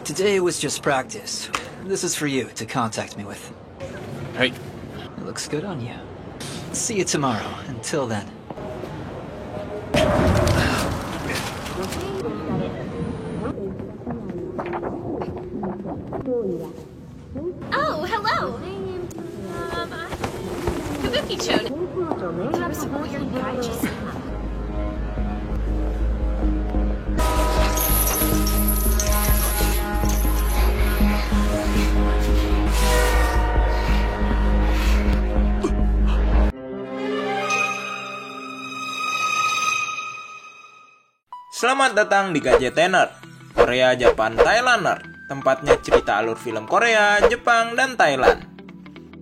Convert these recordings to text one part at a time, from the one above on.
Today was just practice. This is for you to contact me with. Hey. It looks good on you. See you tomorrow. Until then. Oh, hello. Kabuki-chon. Tapos po yung gadgets. Selamat datang di Gadgetener, Korea, Jepang, Thailander. Tempatnya cerita alur film Korea, Jepang, dan Thailand.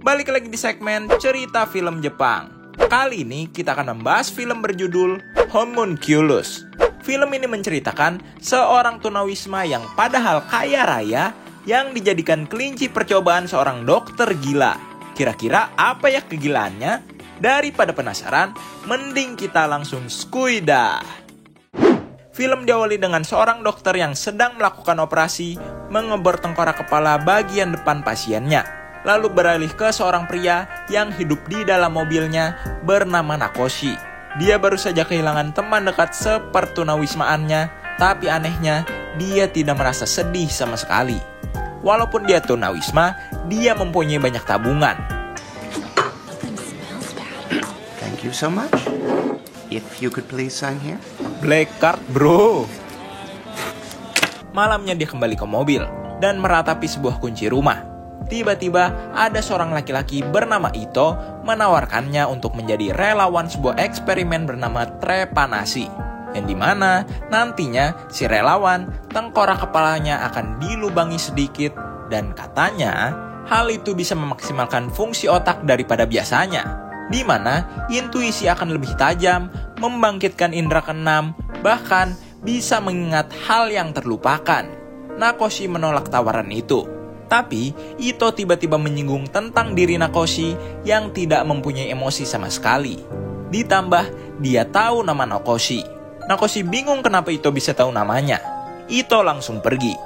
Balik lagi di segmen cerita film Jepang. Kali ini kita akan membahas film berjudul Homunculus. Film ini menceritakan seorang tunawisma yang padahal kaya raya yang dijadikan kelinci percobaan seorang dokter gila. Kira-kira apa ya kegilaannya? Daripada penasaran, mending kita langsung skuidah. Film diawali dengan seorang dokter yang sedang melakukan operasi mengebor tengkorak kepala bagian depan pasiennya. Lalu beralih ke seorang pria yang hidup di dalam mobilnya bernama Nakoshi. Dia baru saja kehilangan teman dekat sepertunawismaannya, tapi anehnya dia tidak merasa sedih sama sekali. Walaupun dia tunawisma, dia mempunyai banyak tabungan. Thank you so much. If you could please sign here. Black card, bro. Malamnya dia kembali ke mobil dan meratapi sebuah kunci rumah. Tiba-tiba ada seorang laki-laki bernama Ito menawarkannya untuk menjadi relawan sebuah eksperimen bernama trepanasi, yang dimana nantinya si relawan tengkorak kepalanya akan dilubangi sedikit dan katanya hal itu bisa memaksimalkan fungsi otak daripada biasanya, di mana intuisi akan lebih tajam, membangkitkan indera keenam, bahkan bisa mengingat hal yang terlupakan. Nakoshi menolak tawaran itu. Tapi, Ito tiba-tiba menyinggung tentang diri Nakoshi yang tidak mempunyai emosi sama sekali. Ditambah, dia tahu nama Nakoshi. Nakoshi bingung kenapa Ito bisa tahu namanya. Ito langsung pergi.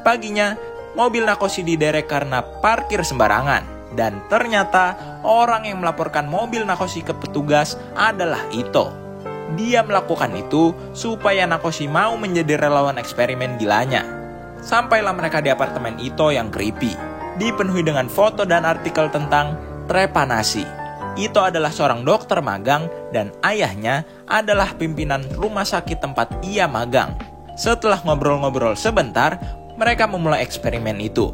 Paginya, mobil Nakoshi diderek karena parkir sembarangan. Dan ternyata orang yang melaporkan mobil Nakoshi ke petugas adalah Ito. Dia melakukan itu supaya Nakoshi mau menjadi relawan eksperimen gilanya. Sampailah mereka di apartemen Ito yang creepy, dipenuhi dengan foto dan artikel tentang trepanasi. Ito adalah seorang dokter magang dan ayahnya adalah pimpinan rumah sakit tempat ia magang. Setelah ngobrol-ngobrol sebentar, mereka memulai eksperimen itu.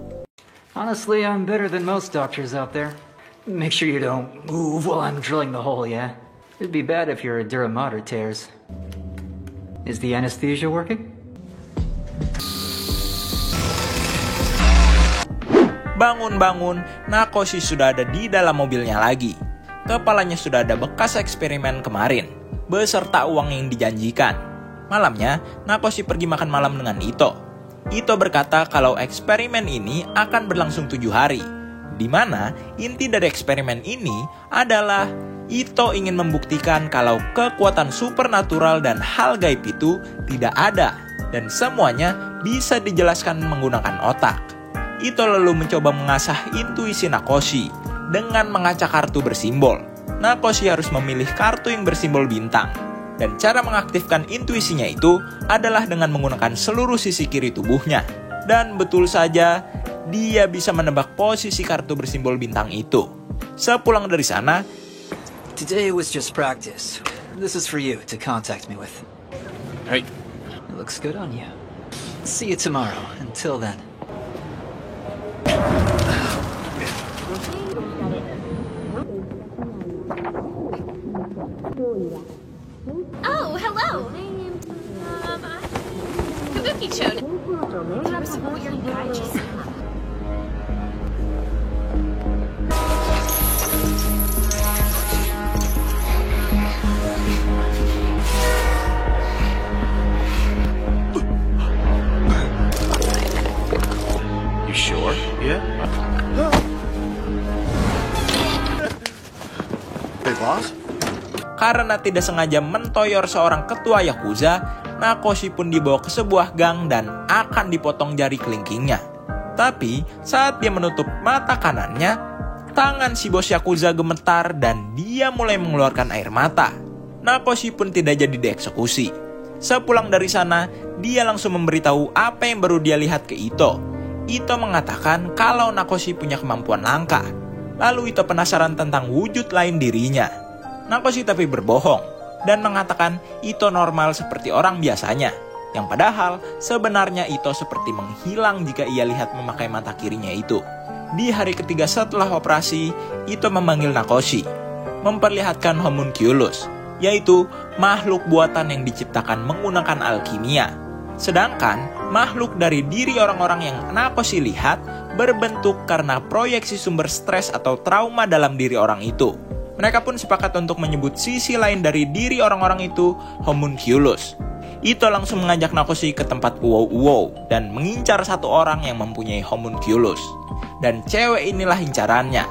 Honestly, I'm better than most doctors out there. Make sure you don't move while I'm drilling the hole, yeah? It'd be bad if your dura mater tears. Is the anesthesia working? Bangun-bangun, Nakoshi sudah ada di dalam mobilnya lagi. Kepalanya sudah ada bekas eksperimen kemarin, beserta uang yang dijanjikan. Malamnya, Nakoshi pergi makan malam dengan Ito. Ito berkata kalau eksperimen ini akan berlangsung 7 hari, di mana inti dari eksperimen ini adalah Ito ingin membuktikan kalau kekuatan supernatural dan hal gaib itu tidak ada, dan semuanya bisa dijelaskan menggunakan otak. Ito lalu mencoba mengasah intuisi Nakoshi dengan mengacak kartu bersimbol. Nakoshi harus memilih kartu yang bersimbol bintang. Dan cara mengaktifkan intuisinya itu adalah dengan menggunakan seluruh sisi kiri tubuhnya. Dan betul saja, dia bisa menebak posisi kartu bersimbol bintang itu. Sepulang dari sana, Today was just practice. This is for you to contact me with. Hey. It looks good on you. See you tomorrow. Until then. Oh, hello. Kabuki-chon. Tapos po yung gadgets. You sure? Yeah. Hey, boss? karena tidak sengaja mentoyor seorang ketua Yakuza, Nakoshi pun dibawa ke sebuah gang dan akan dipotong jari kelingkingnya. Tapi saat dia menutup mata kanannya, tangan si bos Yakuza gemetar dan dia mulai mengeluarkan air mata. Nakoshi pun tidak jadi dieksekusi. Sepulang dari sana, dia langsung memberitahu apa yang baru dia lihat ke Ito. Ito mengatakan kalau Nakoshi punya kemampuan langka. Lalu Ito penasaran tentang wujud lain dirinya. Nakoshi tapi berbohong dan mengatakan Ito normal seperti orang biasanya, yang padahal sebenarnya Ito seperti menghilang jika ia lihat memakai mata kirinya itu. Di hari ketiga setelah operasi, Ito memanggil Nakoshi, memperlihatkan homunculus, yaitu makhluk buatan yang diciptakan menggunakan alkimia. Sedangkan makhluk dari diri orang-orang yang Nakoshi lihat berbentuk karena proyeksi sumber stres atau trauma dalam diri orang itu. Mereka pun sepakat untuk menyebut sisi lain dari diri orang-orang itu homunculus. Ito langsung mengajak Nakoshi ke tempat uwou-uwou dan mengincar satu orang yang mempunyai homunculus. Dan cewek inilah incarannya.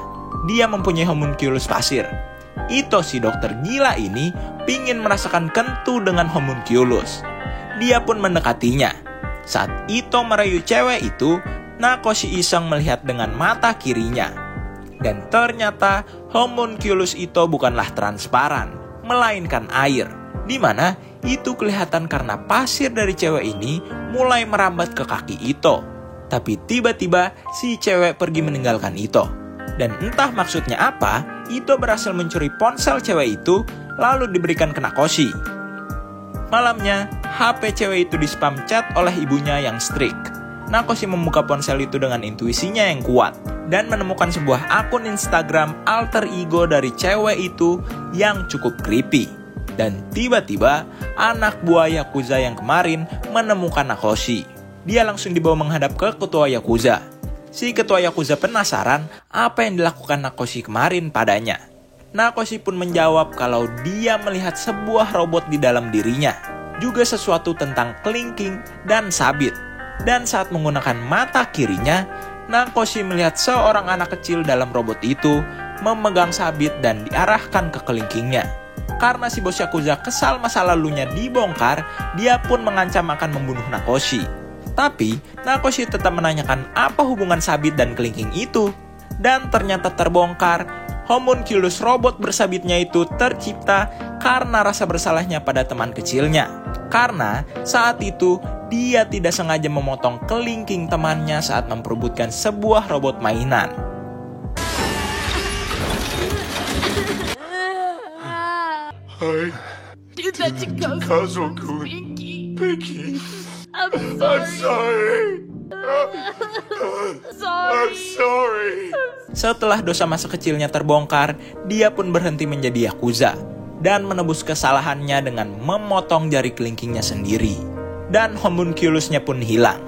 Dia mempunyai homunculus pasir. Ito si dokter gila ini pingin merasakan kentu dengan homunculus. Dia pun mendekatinya. Saat Ito merayu cewek itu, Nakoshi iseng melihat dengan mata kirinya. Dan ternyata homunculus Ito bukanlah transparan, melainkan air. Di mana itu kelihatan karena pasir dari cewek ini mulai merambat ke kaki Ito. Tapi tiba-tiba si cewek pergi meninggalkan Ito. Dan entah maksudnya apa, Ito berhasil mencuri ponsel cewek itu lalu diberikan ke Nakoshi. Malamnya, HP cewek itu di-spam chat oleh ibunya yang strict. Nakoshi membuka ponsel itu dengan intuisinya yang kuat dan menemukan sebuah akun Instagram alter ego dari cewek itu yang cukup creepy. Dan tiba-tiba anak buah Yakuza yang kemarin menemukan Nakoshi. Dia langsung dibawa menghadap ke ketua Yakuza. Si ketua Yakuza penasaran apa yang dilakukan Nakoshi kemarin padanya. Nakoshi pun menjawab kalau dia melihat sebuah robot di dalam dirinya, juga sesuatu tentang kelingking dan sabit. Dan saat menggunakan mata kirinya, Nakoshi melihat seorang anak kecil dalam robot itu memegang sabit dan diarahkan ke kelingkingnya. Karena si bos Yakuza kesal masa lalunya dibongkar, dia pun mengancam akan membunuh Nakoshi. Tapi Nakoshi tetap menanyakan apa hubungan sabit dan kelingking itu. Dan ternyata terbongkar, homunculus robot bersabitnya itu tercipta karena rasa bersalahnya pada teman kecilnya. Karena saat itu dia tidak sengaja memotong kelingking temannya saat memperebutkan sebuah robot mainan. I Did that to Kazoku. Pinky. Pinky. I'm I'm sorry. sorry. I'm sorry. Setelah dosa masa kecilnya terbongkar, dia pun berhenti menjadi Yakuza dan menebus kesalahannya dengan memotong jari kelingkingnya sendiri. Dan homunculusnya pun hilang.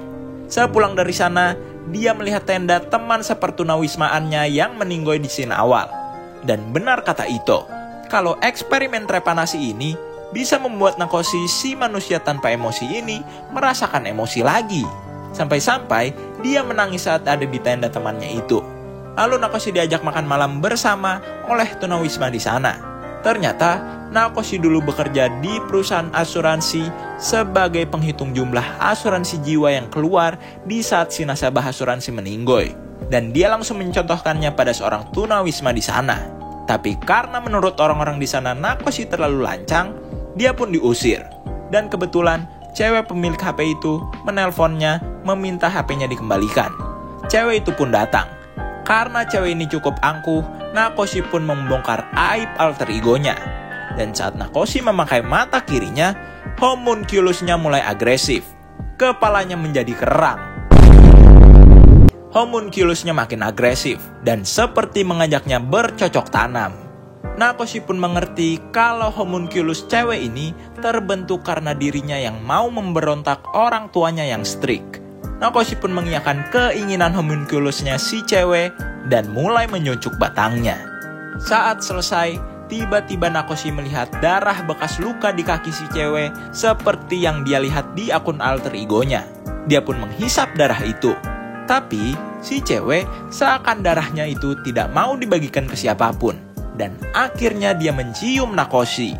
Sepulang dari sana, dia melihat tenda teman sepertunawismaannya yang meninggoy di scene awal. Dan benar kata Ito, kalau eksperimen trepanasi ini bisa membuat Nakoshi si manusia tanpa emosi ini merasakan emosi lagi. Sampai-sampai dia menangis saat ada di tenda temannya itu. Lalu Nakoshi diajak makan malam bersama oleh tunawisma di sana. Ternyata Nakoshi dulu bekerja di perusahaan asuransi sebagai penghitung jumlah asuransi jiwa yang keluar di saat si nasabah asuransi meninggoy. Dan dia langsung mencontohkannya pada seorang tunawisma di sana. Tapi karena menurut orang-orang di sana Nakoshi terlalu lancang, dia pun diusir. Dan kebetulan cewek pemilik HP itu menelponnya meminta HP-nya dikembalikan. Cewek itu pun datang. Karena cewek ini cukup angkuh, Nakoshi pun membongkar aib alter egonya. Dan saat Nakoshi memakai mata kirinya, homunculusnya mulai agresif. Kepalanya menjadi kerang. Homunculusnya makin agresif dan seperti mengajaknya bercocok tanam. Nakoshi pun mengerti kalau homunculus cewek ini terbentuk karena dirinya yang mau memberontak orang tuanya yang strict. Nakoshi pun mengiyakan keinginan homunculusnya si cewek dan mulai menyucuk batangnya. Saat selesai, tiba-tiba Nakoshi melihat darah bekas luka di kaki si cewek seperti yang dia lihat di akun alter egonya. Dia pun menghisap darah itu. Tapi si cewek seakan darahnya itu tidak mau dibagikan ke siapapun. Dan akhirnya dia mencium Nakoshi.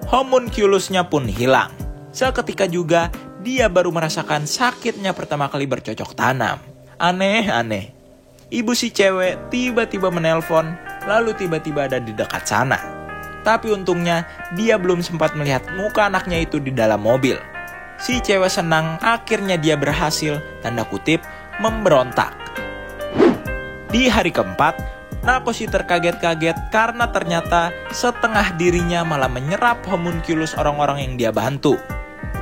Homunculusnya pun hilang. Seketika juga, dia baru merasakan sakitnya pertama kali bercocok tanam. Aneh. Ibu si cewek tiba-tiba menelpon, lalu tiba-tiba ada di dekat sana. Tapi untungnya, dia belum sempat melihat muka anaknya itu di dalam mobil. Si cewek senang, akhirnya dia berhasil, tanda kutip, memberontak. Di hari keempat, Nakoshi terkaget-kaget karena ternyata setengah dirinya malah menyerap homunculus orang-orang yang dia bantu.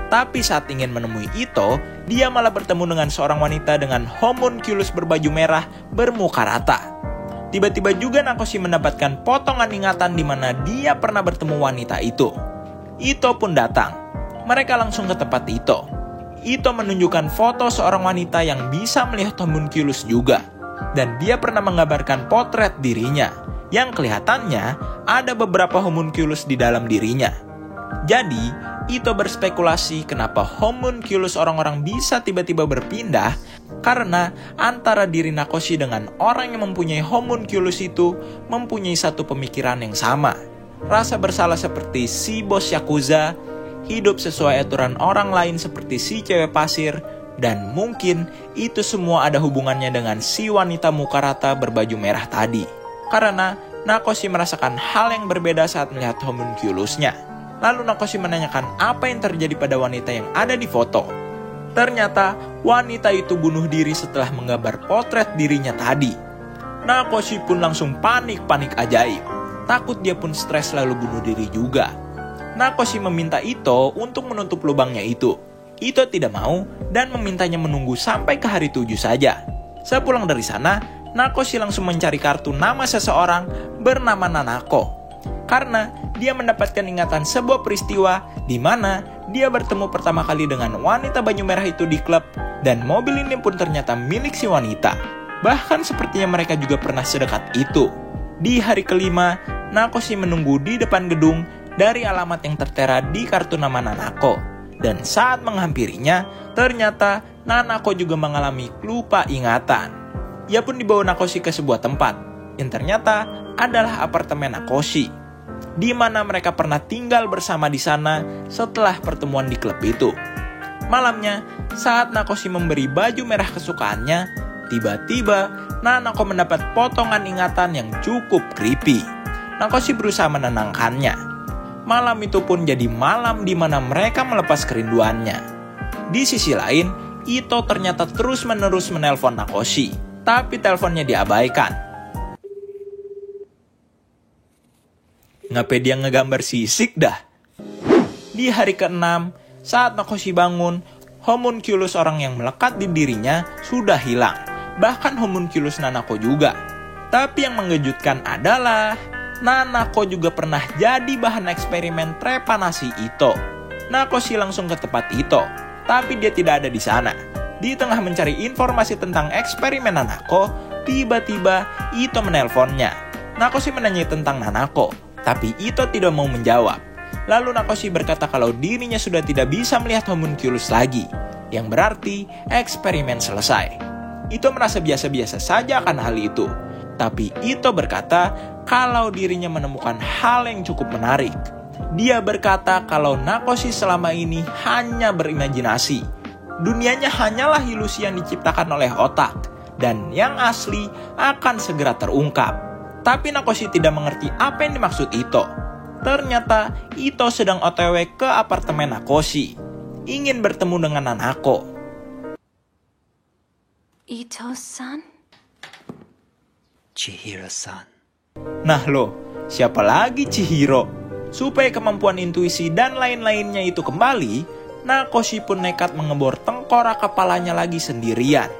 Tapi saat ingin menemui Ito, dia malah bertemu dengan seorang wanita dengan homunculus berbaju merah bermuka rata. Tiba-tiba juga Nakoshi mendapatkan potongan ingatan di mana dia pernah bertemu wanita itu. Ito pun datang. Mereka langsung ke tempat Ito. Ito menunjukkan foto seorang wanita yang bisa melihat homunculus juga. Dan dia pernah menggambarkan potret dirinya, yang kelihatannya ada beberapa homunculus di dalam dirinya. Jadi, Ito berspekulasi kenapa homunculus orang-orang bisa tiba-tiba berpindah karena antara diri Nakoshi dengan orang yang mempunyai homunculus itu mempunyai satu pemikiran yang sama. Rasa bersalah seperti si bos Yakuza, hidup sesuai aturan orang lain seperti si cewek pasir, dan mungkin itu semua ada hubungannya dengan si wanita muka rata berbaju merah tadi. Karena Nakoshi merasakan hal yang berbeda saat melihat homunculusnya. Lalu Nakoshi menanyakan apa yang terjadi pada wanita yang ada di foto. Ternyata wanita itu bunuh diri setelah menggambar potret dirinya tadi. Nakoshi pun langsung panik ajaib. Takut dia pun stres lalu bunuh diri juga. Nakoshi meminta Ito untuk menutup lubangnya itu. Ito tidak mau dan memintanya menunggu sampai ke hari 7 saja. Sepulang dari sana, Nakoshi langsung mencari kartu nama seseorang bernama Nanako. Karena dia mendapatkan ingatan sebuah peristiwa di mana dia bertemu pertama kali dengan wanita baju merah itu di klub, dan mobil ini pun ternyata milik si wanita. Bahkan sepertinya mereka juga pernah sedekat itu. Di hari kelima, Nakoshi menunggu di depan gedung dari alamat yang tertera di kartu nama Nanako. Dan saat menghampirinya, ternyata Nanako juga mengalami lupa ingatan. Ia pun dibawa Nakoshi ke sebuah tempat yang ternyata adalah apartemen Nakoshi, di mana mereka pernah tinggal bersama di sana setelah pertemuan di klub itu. Malamnya, saat Nakoshi memberi baju merah kesukaannya, tiba-tiba Nanako mendapat potongan ingatan yang cukup creepy. Nakoshi berusaha menenangkannya. Malam itu pun jadi malam di mana mereka melepas kerinduannya. Di sisi lain, Ito ternyata terus-menerus menelpon Nakoshi, tapi teleponnya diabaikan. Ngapain dia ngegambar sisik dah? Di hari ke-6, saat Nakoshi bangun, homunculus orang yang melekat di dirinya sudah hilang. Bahkan homunculus Nanako juga. Tapi yang mengejutkan adalah Nanako juga pernah jadi bahan eksperimen trepanasi Ito. Nakoshi langsung ke tempat Ito, tapi dia tidak ada di sana. Di tengah mencari informasi tentang eksperimen Nanako, tiba-tiba Ito menelponnya. Nakoshi menanyai tentang Nanako, tapi Ito tidak mau menjawab. Lalu Nakoshi berkata kalau dirinya sudah tidak bisa melihat homunculus lagi, yang berarti eksperimen selesai. Ito merasa biasa-biasa saja akan hal itu, tapi Ito berkata kalau dirinya menemukan hal yang cukup menarik. Dia berkata kalau Nakoshi selama ini hanya berimajinasi. Dunianya hanyalah ilusi yang diciptakan oleh otak, dan yang asli akan segera terungkap. Tapi Nakoshi tidak mengerti apa yang dimaksud Ito. Ternyata Ito sedang OTW ke apartemen Nakoshi, ingin bertemu dengan Nanako. Ito-san? Chihiro-san. Nah loh, siapa lagi Chihiro? Supaya kemampuan intuisi dan lain-lainnya itu kembali, Nakoshi pun nekat mengebor tengkorak kepalanya lagi sendirian.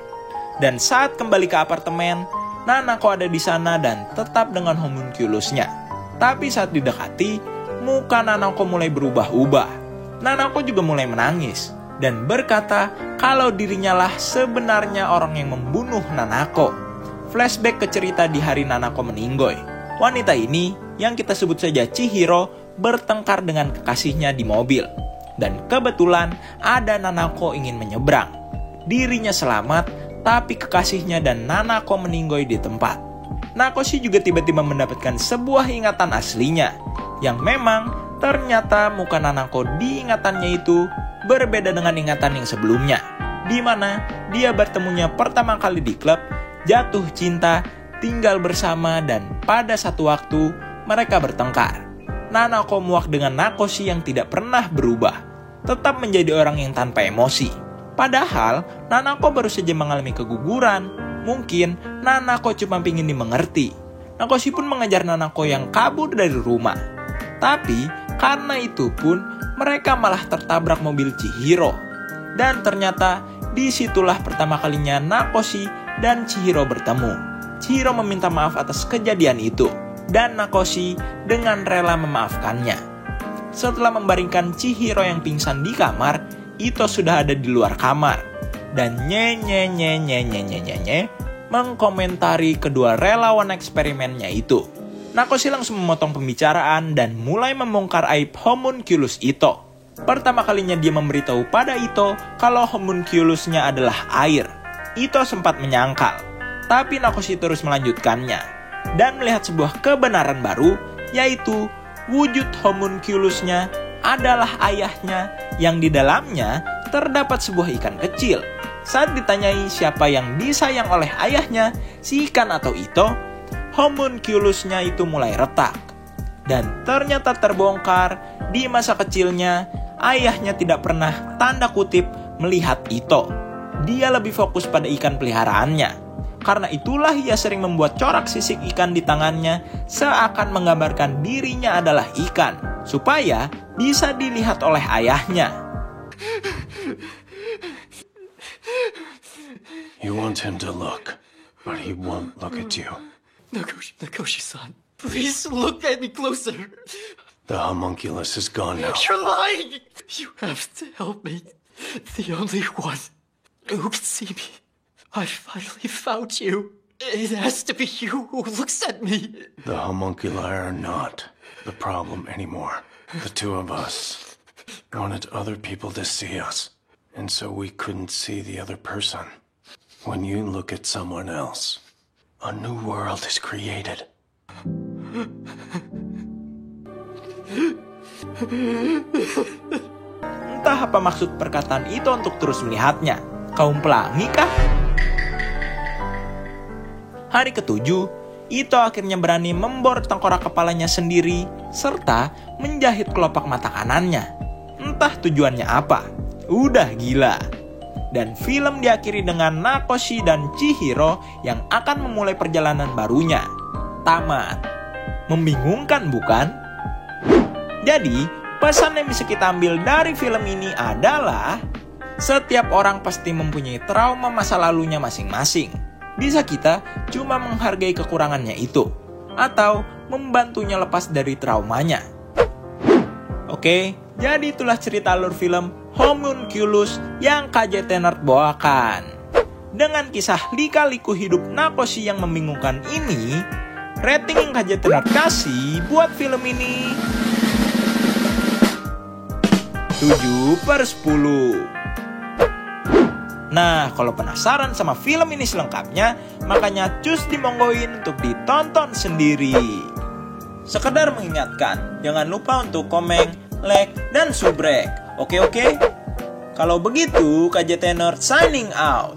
Dan saat kembali ke apartemen, Nanako ada di sana dan tetap dengan homunculusnya. Tapi saat didekati, muka Nanako mulai berubah-ubah. Nanako juga mulai menangis dan berkata kalau dirinya lah sebenarnya orang yang membunuh Nanako. Flashback ke cerita di hari Nanako meninggoy. Wanita ini, yang kita sebut saja Chihiro, bertengkar dengan kekasihnya di mobil. Dan kebetulan ada Nanako ingin menyeberang. Dirinya selamat, tapi kekasihnya dan Nanako meninggoy di tempat. Nakoshi juga tiba-tiba mendapatkan sebuah ingatan aslinya, yang memang ternyata muka Nanako di ingatannya itu berbeda dengan ingatan yang sebelumnya, di mana dia bertemunya pertama kali di klub, jatuh cinta, tinggal bersama, dan pada satu waktu mereka bertengkar. Nanako muak dengan Nakoshi yang tidak pernah berubah, tetap menjadi orang yang tanpa emosi. Padahal Nanako baru saja mengalami keguguran. Mungkin Nanako cuma ingin dimengerti. Nakoshi pun mengejar Nanako yang kabur dari rumah. Tapi karena itu pun mereka malah tertabrak mobil Chihiro. Dan ternyata disitulah pertama kalinya Nakoshi dan Chihiro bertemu. Chihiro meminta maaf atas kejadian itu, dan Nakoshi dengan rela memaafkannya. Setelah membaringkan Chihiro yang pingsan di kamar, Ito sudah ada di luar kamar dan mengkomentari kedua relawan eksperimennya itu. Nakoshi langsung memotong pembicaraan dan mulai membongkar aib homunculus Ito. Pertama kalinya dia memberitahu pada Ito kalau homunculusnya adalah air. Ito sempat menyangkal, tapi Nakoshi terus melanjutkannya dan melihat sebuah kebenaran baru, yaitu wujud homunculusnya adalah ayahnya yang di dalamnya terdapat sebuah ikan kecil. Saat ditanyai siapa yang disayang oleh ayahnya, si ikan atau Ito, homunculusnya itu mulai retak. Dan ternyata terbongkar di masa kecilnya, ayahnya tidak pernah tanda kutip melihat Ito. Dia lebih fokus pada ikan peliharaannya. Karena itulah ia sering membuat corak sisik ikan di tangannya seakan menggambarkan dirinya adalah ikan, supaya bisa dilihat oleh ayahnya. You want him to look, but he won't look at you. Nakoshi-san, please look at me closer. The homunculus is gone now. You're lying! You have to help me. The only one who can see me. I finally found you. It has to be you who looks at me. The homunculi are not the problem anymore. The two of us wanted other people to see us, and so we couldn't see the other person. When you look at someone else, a new world is created. Entah apa maksud perkataan itu untuk terus melihatnya. Kaum pelangi kah? Hari ke-7, Ito akhirnya berani membor tengkorak kepalanya sendiri serta menjahit kelopak mata kanannya. Entah tujuannya apa. Udah gila. Dan film diakhiri dengan Nakoshi dan Chihiro yang akan memulai perjalanan barunya. Tamat. Membingungkan bukan? Jadi, pesan yang bisa kita ambil dari film ini adalah setiap orang pasti mempunyai trauma masa lalunya masing-masing. Bisa kita cuma menghargai kekurangannya itu, atau membantunya lepas dari traumanya. Oke, jadi itulah cerita alur film Homunculus yang KJT Nerd bawakan. Dengan kisah lika-liku hidup Nakoshi yang membingungkan ini, rating yang KJT Nerd kasih buat film ini 7/10. Nah, kalau penasaran sama film ini selengkapnya, makanya cus dimonggoin untuk ditonton sendiri. Sekedar mengingatkan, jangan lupa untuk komen, like, dan subrek. Oke? Kalau begitu, KJT Nerd signing out.